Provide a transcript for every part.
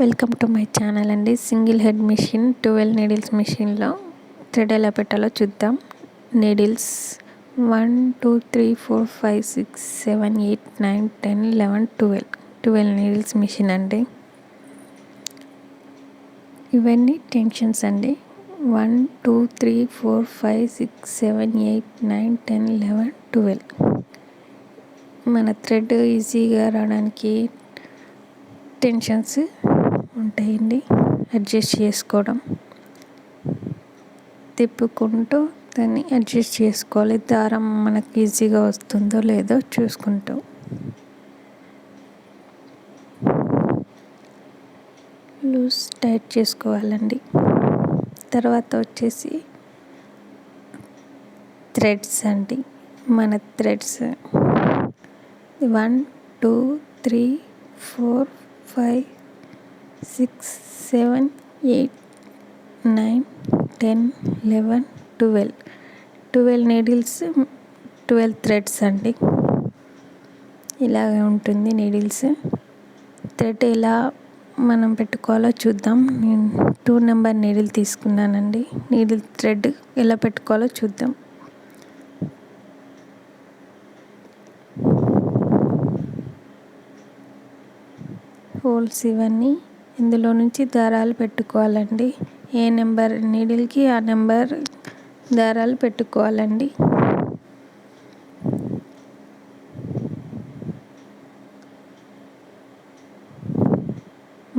Welcome to my channel అండి. Single head machine 12 needles మిషన్లో thread ఎలా పెట్టాలో చూద్దాం. నీడిల్స్ 1 2 3 4 5 6 7 8 9 10 11 12 నీడిల్స్ మిషన్ అండి. ఇవన్నీ టెన్షన్స్ అండి. 1 2 3 4 5 6 7 8 9 10 11 12 మన థ్రెడ్ ఈజీగా రావడానికి టెన్షన్స్ ఉంటాయండి. అడ్జస్ట్ చేసుకోవడం, తిప్పుకుంటూ దాన్ని అడ్జస్ట్ చేసుకోవాలి. దారం మనకి ఈజీగా వస్తుందో లేదో చూసుకుంటూ లూజ్ టైట్ చేసుకోవాలండి. తర్వాత వచ్చేసి థ్రెడ్స్ అండి. మన థ్రెడ్స్ 1 2 3 4 5 6 7 8 9 10 11 12 నీడిల్స్ 12 థ్రెడ్స్ అండి. ఇలాగే ఉంటుంది నీడిల్స్. థ్రెడ్ ఎలా మనం పెట్టుకోవాలో చూద్దాం. నేను 2 నెంబర్ నీడిల్ తీసుకున్నానండి. నీడిల్ థ్రెడ్ ఎలా పెట్టుకోవాలో చూద్దాం. హోల్స్ ఇవన్నీ ఇందులో నుంచి దారాలు పెట్టుకోవాలండి. ఏ నెంబర్ నీడిల్కి ఆ నెంబర్ దారాలు పెట్టుకోవాలండి.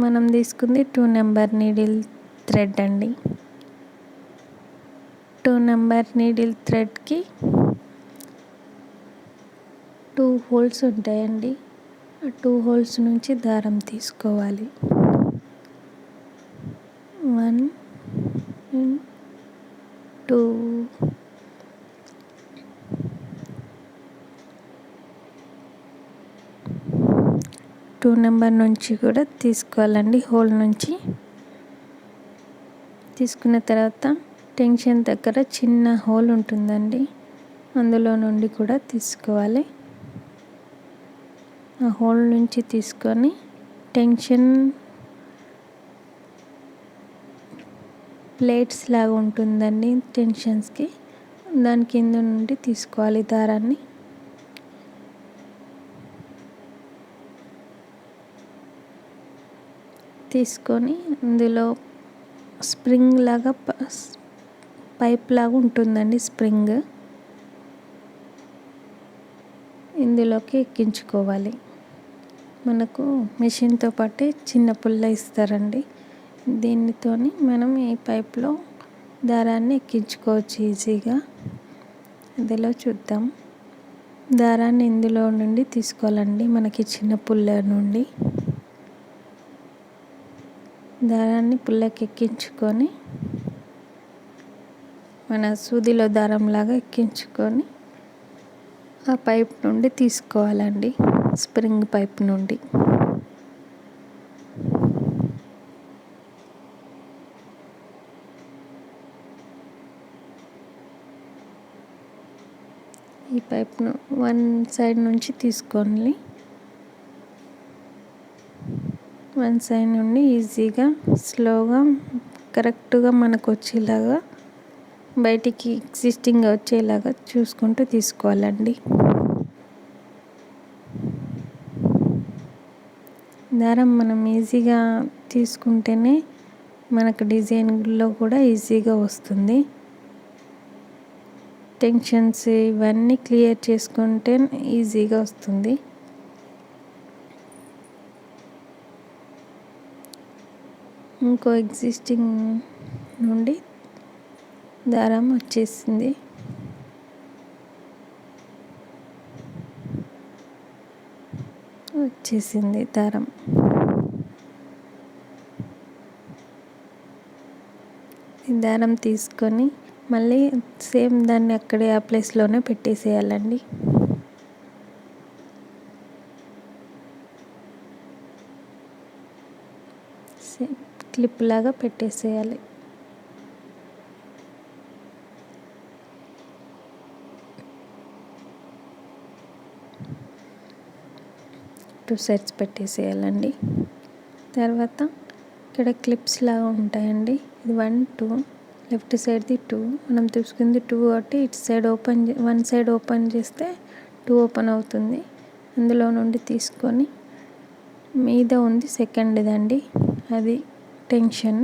మనం తీసుకుంది 2 నెంబర్ నీడిల్ థ్రెడ్ అండి. 2 నెంబర్ నీడిల్ థ్రెడ్కి 2 హోల్స్ ఉంటాయండి. ఆ 2 హోల్స్ నుంచి దారం తీసుకోవాలి. 1 2 2 నెంబర్ నుంచి కూడా తీసుకోవాలండి. హోల్ నుంచి తీసుకున్న తర్వాత టెన్షన్ దగ్గర చిన్న హోల్ ఉంటుందండి. అందులో నుండి కూడా తీసుకోవాలి. ఆ హోల్ నుంచి తీసుకొని టెన్షన్ ప్లేట్స్ లాగా ఉంటుందండి టెన్షన్స్కి. దాని కింద నుండి తీసుకోవాలి దారాన్ని. తీసుకొని అందులో స్ప్రింగ్ లాగా పైప్ లాగా ఉంటుందండి. స్ప్రింగ్ ఇందులోకి ఎక్కించుకోవాలి. మనకు మెషిన్తో పాటే చిన్న పుల్ల ఇస్తారండి. దీనితోని మనం ఈ పైప్లో దారాన్ని ఎక్కించుకోవచ్చు ఈజీగా. ఇందులో చూద్దాం. దారాన్ని ఇందులో నుండి తీసుకోవాలండి. మనకి చిన్న పుల్ల నుండి దారాన్ని పుల్లకి ఎక్కించుకొని మన సూదిలో దారంలాగా ఎక్కించుకొని ఆ పైప్ నుండి తీసుకోవాలండి. స్ప్రింగ్ పైప్ నుండి ఈ పైప్ను 1 సైడ్ నుంచి తీసుకోవాలి. 1 సైడ్ నుండి ఈజీగా స్లోగా కరెక్ట్గా మనకు వచ్చేలాగా బయటికి ఎగ్జిస్టింగ్గా వచ్చేలాగా చూసుకుంటూ తీసుకోవాలండి. దారం మనం ఈజీగా తీసుకుంటేనే మనకు డిజైన్లో కూడా ఈజీగా వస్తుంది. టెన్షన్స్ ఇవన్నీ క్లియర్ చేసుకుంటే ఈజీగా వస్తుంది. ఇంకో ఎగ్జిస్టింగ్ నుండి దారం వచ్చేసింది దారం. ఈ దారం తీసుకొని మళ్ళీ సేమ్ దాన్ని అక్కడే ఆ ప్లేస్లోనే పెట్టేసేయాలండి. సేమ్ క్లిప్ లాగా పెట్టేసేయాలి. టూ సైడ్స్ పెట్టేసేయాలండి. తర్వాత ఇక్కడ క్లిప్స్ లాగా ఉంటాయండి. ఇది 1 2 లెఫ్ట్ సైడ్ది 2, మనం తీసుకుంది 2 కాబట్టి ఇటు సైడ్ వన్ సైడ్ ఓపెన్ చేస్తే 2 ఓపెన్ అవుతుంది. అందులో నుండి తీసుకొని మీద ఉంది సెకండ్ది అండి, అది టెన్షన్.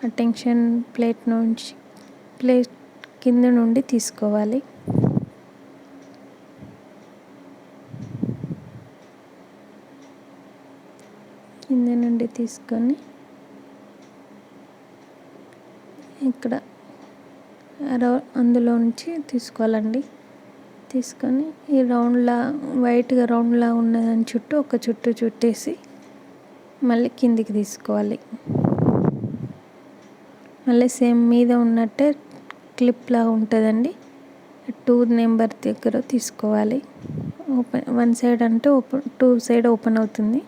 ఆ టెన్షన్ ప్లేట్ కింద నుండి తీసుకోవాలి. కింద నుండి తీసుకొని ఇక్కడ అందులో నుంచి తీసుకోవాలండి. తీసుకొని ఈ వైట్గా రౌండ్లా ఉన్నదాని చుట్టూ ఒక చుట్టు చుట్టేసి మళ్ళీ కిందికి తీసుకోవాలి. మళ్ళీ సేమ్ మీద ఉన్నట్టే క్లిప్లా ఉంటుందండి. 2 నెంబర్ దగ్గర తీసుకోవాలి. వన్ సైడ్ అంటే 2 సైడ్ ఓపెన్ అవుతుంది.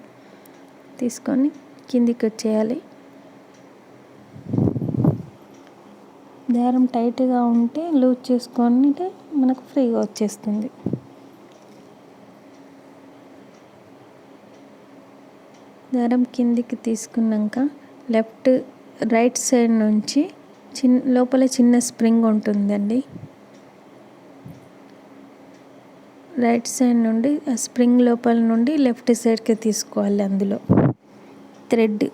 తీసుకొని కిందికి వచ్చేయాలి. దారం టైట్గా ఉంటే లూజ్ చేసుకుంటే మనకు ఫ్రీగా వచ్చేస్తుంది. దారం కిందికి తీసుకున్నాక రైట్ సైడ్ నుంచి లోపల చిన్న స్ప్రింగ్ ఉంటుందండి. రైట్ సైడ్ నుండి ఆ స్ప్రింగ్ లోపల నుండి లెఫ్ట్ సైడ్కి తీసుకోవాలి. అందులో థ్రెడ్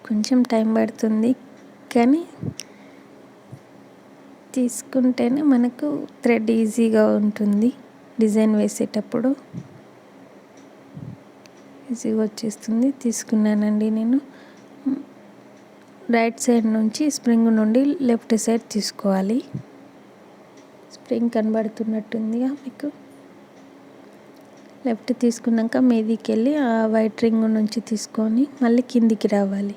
కొంచెం టైం పడుతుంది, కానీ తీసుకుంటేనే మనకు థ్రెడ్ ఈజీగా ఉంటుంది. డిజైన్ వేసేటప్పుడు ఈజీగా వచ్చేస్తుంది. తీసుకున్నానండి నేను. రైట్ సైడ్ నుంచి స్ప్రింగ్ నుండి లెఫ్ట్ సైడ్ తీసుకోవాలి. స్ప్రింగ్ కనబడుతున్నట్టుందిగా మీకు. లెఫ్ట్ తీసుకున్నాక మీదికి వెళ్ళి ఆ వైట్ రింగ్ నుంచి తీసుకొని మళ్ళీ కిందికి రావాలి.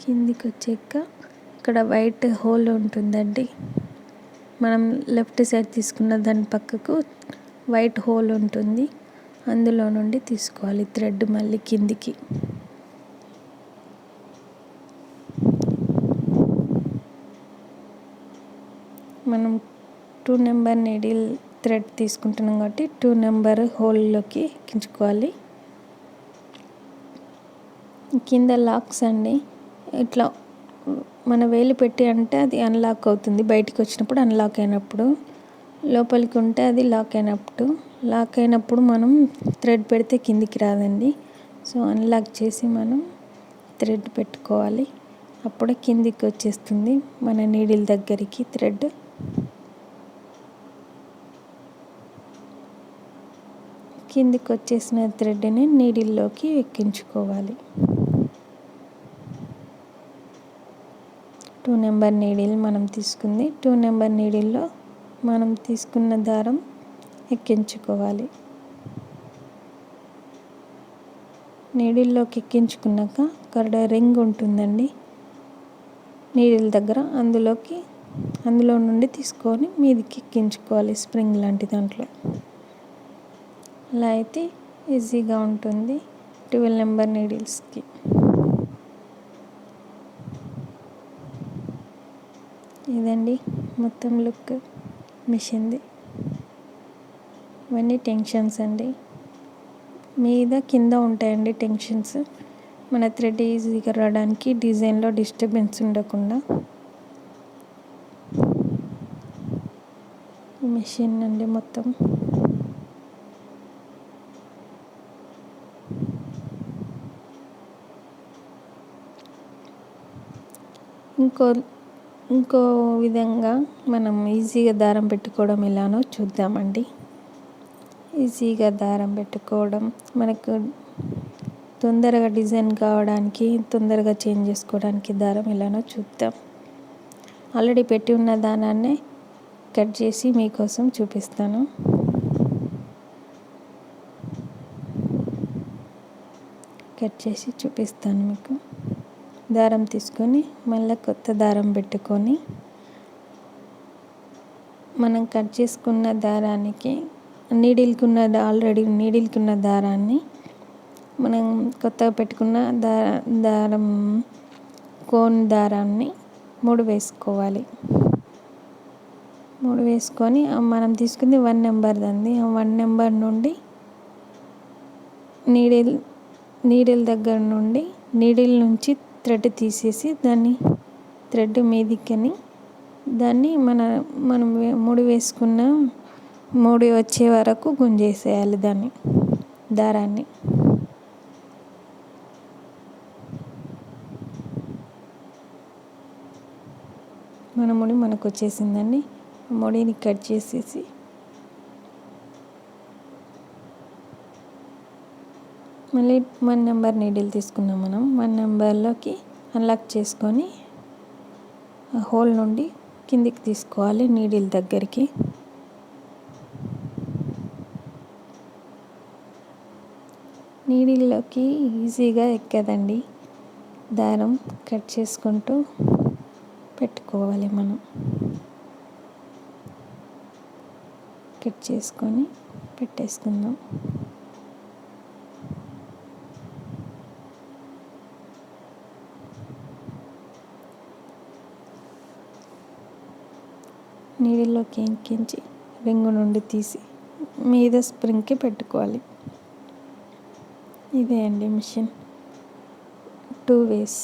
కిందికి వచ్చాక ఇక్కడ వైట్ హోల్ ఉంటుందండి. మనం లెఫ్ట్ సైడ్ తీసుకున్న దాని పక్కకు వైట్ హోల్ ఉంటుంది. అందులో నుండి తీసుకోవాలి థ్రెడ్ మళ్ళీ కిందికి. మనం 2 నెంబర్ నీడిల్ థ్రెడ్ తీసుకుంటున్నాం కాబట్టి 2 నెంబర్ హోల్లోకి ఎక్కించుకోవాలి. కింద లాక్స్ అండి, ఇట్లా మన వేలు పెట్టి అంటే అది అన్లాక్ అవుతుంది. బయటికి వచ్చినప్పుడు అన్లాక్ అయినప్పుడు, లోపలికి ఉంటే అది లాక్ అయినప్పుడు మనం థ్రెడ్ పెడితే కిందికి రాదండి. సో అన్లాక్ చేసి మనం థ్రెడ్ పెట్టుకోవాలి. అప్పుడే కిందికి వచ్చేస్తుంది మన నీడిల్ దగ్గరికి థ్రెడ్. కిందికి వచ్చేసిన థ్రెడ్ని నీడిల్లోకి ఎక్కించుకోవాలి. 2 నెంబర్ నీడిల్ మనం తీసుకుంది. 2 నెంబర్ నీడిల్లో మనం తీసుకున్న దారం ఎక్కించుకోవాలి. నీడిల్లోకి ఎక్కించుకున్నాక అక్కడ రింగ్ ఉంటుందండి నీడిల్ దగ్గర, అందులో నుండి తీసుకొని మీదికి ఎక్కించుకోవాలి స్ప్రింగ్ లాంటి దాంట్లో. అలా అయితే ఈజీగా ఉంటుంది 12 నెంబర్ నీడిల్స్కి. ఇదండి మొత్తం లుక్ మిషన్ది. ఇవన్నీ టెన్షన్స్ అండి, మీద కింద ఉంటాయండి టెన్షన్స్. మన థ్రెడ్ ఈజీగా రావడానికి, డిజైన్లో డిస్టర్బెన్స్ ఉండకుండా. మిషన్ అండి మొత్తం. ఇంకో విధంగా మనం ఈజీగా దారం పెట్టుకోవడం ఎలానో చూద్దామండి. ఈజీగా దారం పెట్టుకోవడం, మనకు తొందరగా డిజైన్ కావడానికి, తొందరగా చేంజ్ చేసుకోవడానికి దారం ఎలానో చూద్దాం. ఆల్రెడీ పెట్టి ఉన్న దానాన్నే కట్ చేసి మీకోసం చూపిస్తాను. మీకు. దారం తీసుకొని మళ్ళీ కొత్త దారం పెట్టుకొని మనం కట్ చేసుకున్న దారానికి ఆల్రెడీ నీడిల్కి ఉన్న దారాన్ని మనం కొత్తగా పెట్టుకున్న కోన్ దారాన్ని 3 వేసుకోవాలి. 3 వేసుకొని మనం తీసుకుంది 1 నెంబర్దండి. ఆ 1 నెంబర్ నుండి నీడిల్ దగ్గర నుండి నీడిల్ నుంచి థ్రెడ్ తీసేసి దాన్ని థ్రెడ్ మీదికని దాన్ని మనం 3 వేసుకున్న 3 వచ్చే వరకు గుంజేసేయాలి దారాన్ని. మన ముడి మనకు వచ్చేసిందండి. ముడిని కట్ చేసేసి మళ్ళీ 1 నెంబర్ నీడిల్ తీసుకున్నాం. మనం 1 నెంబర్లోకి అన్లాక్ చేసుకొని ఆ హోల్ నుండి కిందికి తీసుకోవాలి నీడిల్ దగ్గరికి. నీడిల్లోకి ఈజీగా ఎక్కదండి. దారం కట్ చేసుకుంటూ పెట్టుకోవాలి. మనం కట్ చేసుకొని పెట్టేసుకుందాం. నీడిల్లోకి ఎక్కించి రింగు నుండి తీసి మీద స్ప్రింగ్కి పెట్టుకోవాలి. ఇదే అండి మిషన్ 2 ways.